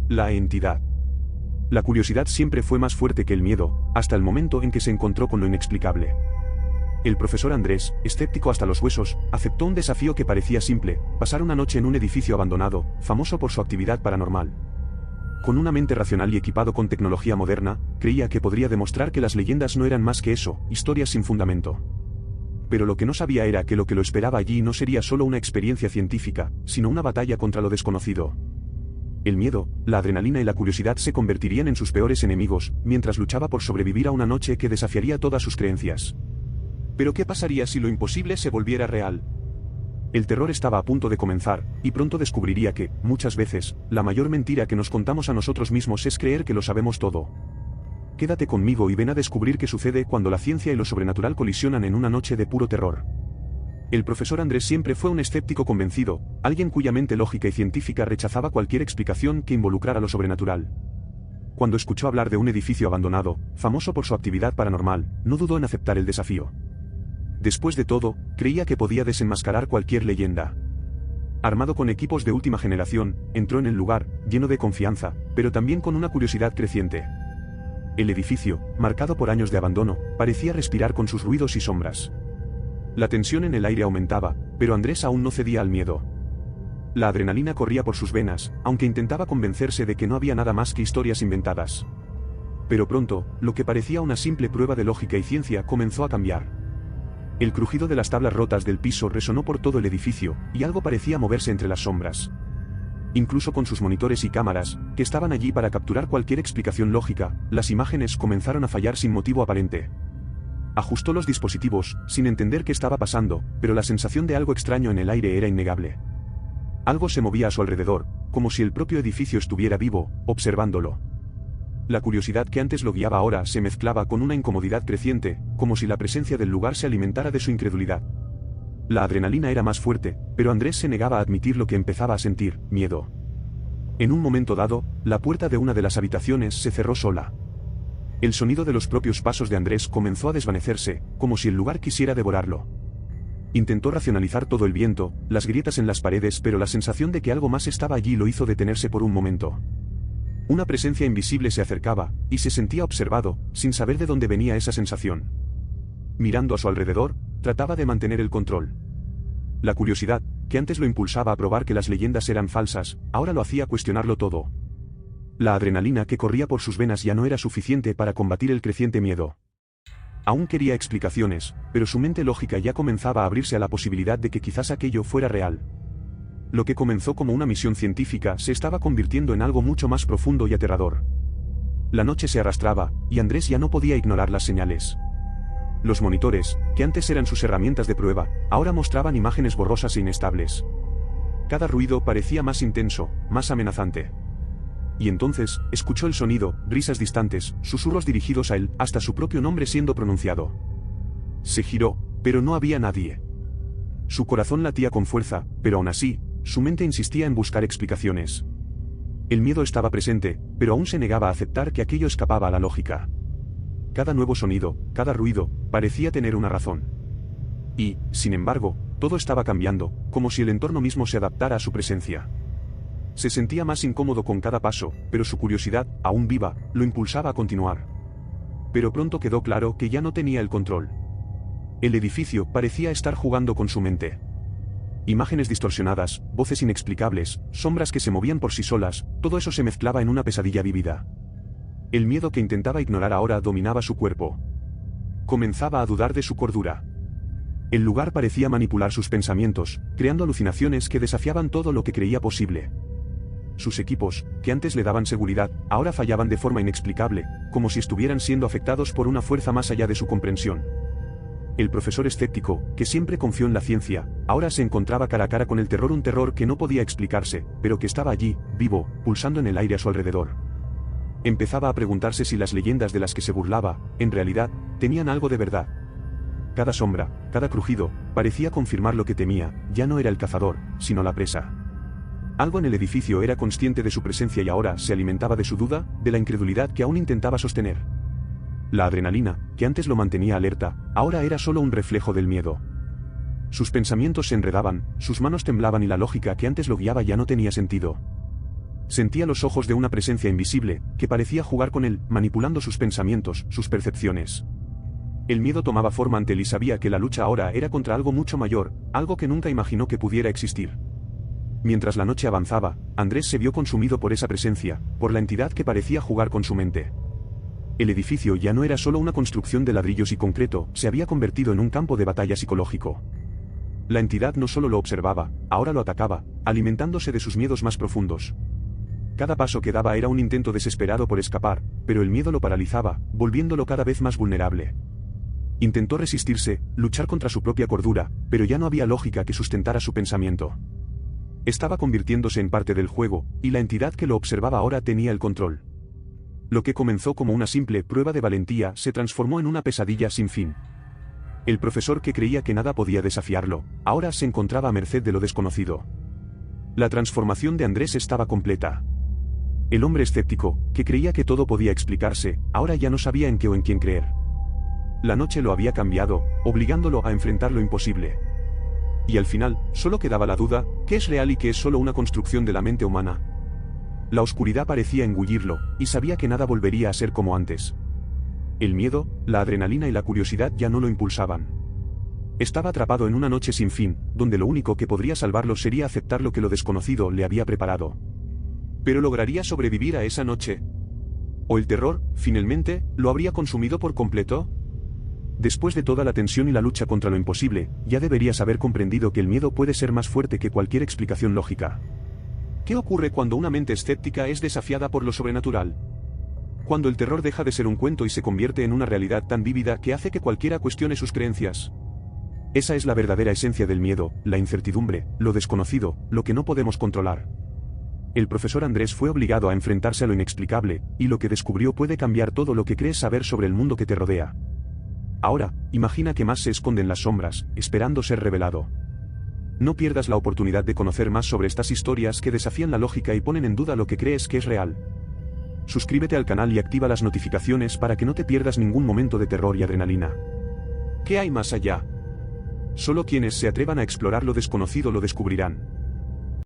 La entidad. La curiosidad siempre fue más fuerte que el miedo, hasta el momento en que se encontró con lo inexplicable. El profesor Andrés, escéptico hasta los huesos, aceptó un desafío que parecía simple: pasar una noche en un edificio abandonado, famoso por su actividad paranormal. Con una mente racional y equipado con tecnología moderna, creía que podría demostrar que las leyendas no eran más que eso, historias sin fundamento. Pero lo que no sabía era que lo esperaba allí no sería solo una experiencia científica, sino una batalla contra lo desconocido. El miedo, la adrenalina y la curiosidad se convertirían en sus peores enemigos, mientras luchaba por sobrevivir a una noche que desafiaría todas sus creencias. Pero ¿qué pasaría si lo imposible se volviera real? El terror estaba a punto de comenzar, y pronto descubriría que, muchas veces, la mayor mentira que nos contamos a nosotros mismos es creer que lo sabemos todo. Quédate conmigo y ven a descubrir qué sucede cuando la ciencia y lo sobrenatural colisionan en una noche de puro terror. El profesor Andrés siempre fue un escéptico convencido, alguien cuya mente lógica y científica rechazaba cualquier explicación que involucrara lo sobrenatural. Cuando escuchó hablar de un edificio abandonado, famoso por su actividad paranormal, no dudó en aceptar el desafío. Después de todo, creía que podía desenmascarar cualquier leyenda. Armado con equipos de última generación, entró en el lugar, lleno de confianza, pero también con una curiosidad creciente. El edificio, marcado por años de abandono, parecía respirar con sus ruidos y sombras. La tensión en el aire aumentaba, pero Andrés aún no cedía al miedo. La adrenalina corría por sus venas, aunque intentaba convencerse de que no había nada más que historias inventadas. Pero pronto, lo que parecía una simple prueba de lógica y ciencia comenzó a cambiar. El crujido de las tablas rotas del piso resonó por todo el edificio, y algo parecía moverse entre las sombras. Incluso con sus monitores y cámaras, que estaban allí para capturar cualquier explicación lógica, las imágenes comenzaron a fallar sin motivo aparente. Ajustó los dispositivos, sin entender qué estaba pasando, pero la sensación de algo extraño en el aire era innegable. Algo se movía a su alrededor, como si el propio edificio estuviera vivo, observándolo. La curiosidad que antes lo guiaba ahora se mezclaba con una incomodidad creciente, como si la presencia del lugar se alimentara de su incredulidad. La adrenalina era más fuerte, pero Andrés se negaba a admitir lo que empezaba a sentir: miedo. En un momento dado, la puerta de una de las habitaciones se cerró sola. El sonido de los propios pasos de Andrés comenzó a desvanecerse, como si el lugar quisiera devorarlo. Intentó racionalizar todo el viento, las grietas en las paredes, pero la sensación de que algo más estaba allí lo hizo detenerse por un momento. Una presencia invisible se acercaba, y se sentía observado, sin saber de dónde venía esa sensación. Mirando a su alrededor, trataba de mantener el control. La curiosidad, que antes lo impulsaba a probar que las leyendas eran falsas, ahora lo hacía cuestionarlo todo. La adrenalina que corría por sus venas ya no era suficiente para combatir el creciente miedo. Aún quería explicaciones, pero su mente lógica ya comenzaba a abrirse a la posibilidad de que quizás aquello fuera real. Lo que comenzó como una misión científica se estaba convirtiendo en algo mucho más profundo y aterrador. La noche se arrastraba, y Andrés ya no podía ignorar las señales. Los monitores, que antes eran sus herramientas de prueba, ahora mostraban imágenes borrosas e inestables. Cada ruido parecía más intenso, más amenazante. Y entonces, escuchó el sonido, risas distantes, susurros dirigidos a él, hasta su propio nombre siendo pronunciado. Se giró, pero no había nadie. Su corazón latía con fuerza, pero aún así, su mente insistía en buscar explicaciones. El miedo estaba presente, pero aún se negaba a aceptar que aquello escapaba a la lógica. Cada nuevo sonido, cada ruido, parecía tener una razón. Y, sin embargo, todo estaba cambiando, como si el entorno mismo se adaptara a su presencia. Se sentía más incómodo con cada paso, pero su curiosidad, aún viva, lo impulsaba a continuar. Pero pronto quedó claro que ya no tenía el control. El edificio parecía estar jugando con su mente. Imágenes distorsionadas, voces inexplicables, sombras que se movían por sí solas, todo eso se mezclaba en una pesadilla vívida. El miedo que intentaba ignorar ahora dominaba su cuerpo. Comenzaba a dudar de su cordura. El lugar parecía manipular sus pensamientos, creando alucinaciones que desafiaban todo lo que creía posible. Sus equipos, que antes le daban seguridad, ahora fallaban de forma inexplicable, como si estuvieran siendo afectados por una fuerza más allá de su comprensión. El profesor escéptico, que siempre confió en la ciencia, ahora se encontraba cara a cara con el terror, un terror que no podía explicarse, pero que estaba allí, vivo, pulsando en el aire a su alrededor. Empezaba a preguntarse si las leyendas de las que se burlaba, en realidad, tenían algo de verdad. Cada sombra, cada crujido, parecía confirmar lo que temía: ya no era el cazador, sino la presa. Algo en el edificio era consciente de su presencia y ahora se alimentaba de su duda, de la incredulidad que aún intentaba sostener. La adrenalina, que antes lo mantenía alerta, ahora era solo un reflejo del miedo. Sus pensamientos se enredaban, sus manos temblaban y la lógica que antes lo guiaba ya no tenía sentido. Sentía los ojos de una presencia invisible, que parecía jugar con él, manipulando sus pensamientos, sus percepciones. El miedo tomaba forma ante él y sabía que la lucha ahora era contra algo mucho mayor, algo que nunca imaginó que pudiera existir. Mientras la noche avanzaba, Andrés se vio consumido por esa presencia, por la entidad que parecía jugar con su mente. El edificio ya no era solo una construcción de ladrillos y concreto, se había convertido en un campo de batalla psicológico. La entidad no solo lo observaba, ahora lo atacaba, alimentándose de sus miedos más profundos. Cada paso que daba era un intento desesperado por escapar, pero el miedo lo paralizaba, volviéndolo cada vez más vulnerable. Intentó resistirse, luchar contra su propia cordura, pero ya no había lógica que sustentara su pensamiento. Estaba convirtiéndose en parte del juego, y la entidad que lo observaba ahora tenía el control. Lo que comenzó como una simple prueba de valentía se transformó en una pesadilla sin fin. El profesor que creía que nada podía desafiarlo, ahora se encontraba a merced de lo desconocido. La transformación de Andrés estaba completa. El hombre escéptico, que creía que todo podía explicarse, ahora ya no sabía en qué o en quién creer. La noche lo había cambiado, obligándolo a enfrentar lo imposible. Y al final, solo quedaba la duda, ¿qué es real y qué es solo una construcción de la mente humana? La oscuridad parecía engullirlo, y sabía que nada volvería a ser como antes. El miedo, la adrenalina y la curiosidad ya no lo impulsaban. Estaba atrapado en una noche sin fin, donde lo único que podría salvarlo sería aceptar lo que lo desconocido le había preparado. ¿Pero lograría sobrevivir a esa noche? ¿O el terror, finalmente, lo habría consumido por completo? Después de toda la tensión y la lucha contra lo imposible, ya deberías haber comprendido que el miedo puede ser más fuerte que cualquier explicación lógica. ¿Qué ocurre cuando una mente escéptica es desafiada por lo sobrenatural? Cuando el terror deja de ser un cuento y se convierte en una realidad tan vívida que hace que cualquiera cuestione sus creencias. Esa es la verdadera esencia del miedo, la incertidumbre, lo desconocido, lo que no podemos controlar. El profesor Andrés fue obligado a enfrentarse a lo inexplicable, y lo que descubrió puede cambiar todo lo que crees saber sobre el mundo que te rodea. Ahora, imagina que más se esconde en las sombras, esperando ser revelado. No pierdas la oportunidad de conocer más sobre estas historias que desafían la lógica y ponen en duda lo que crees que es real. Suscríbete al canal y activa las notificaciones para que no te pierdas ningún momento de terror y adrenalina. ¿Qué hay más allá? Solo quienes se atrevan a explorar lo desconocido lo descubrirán.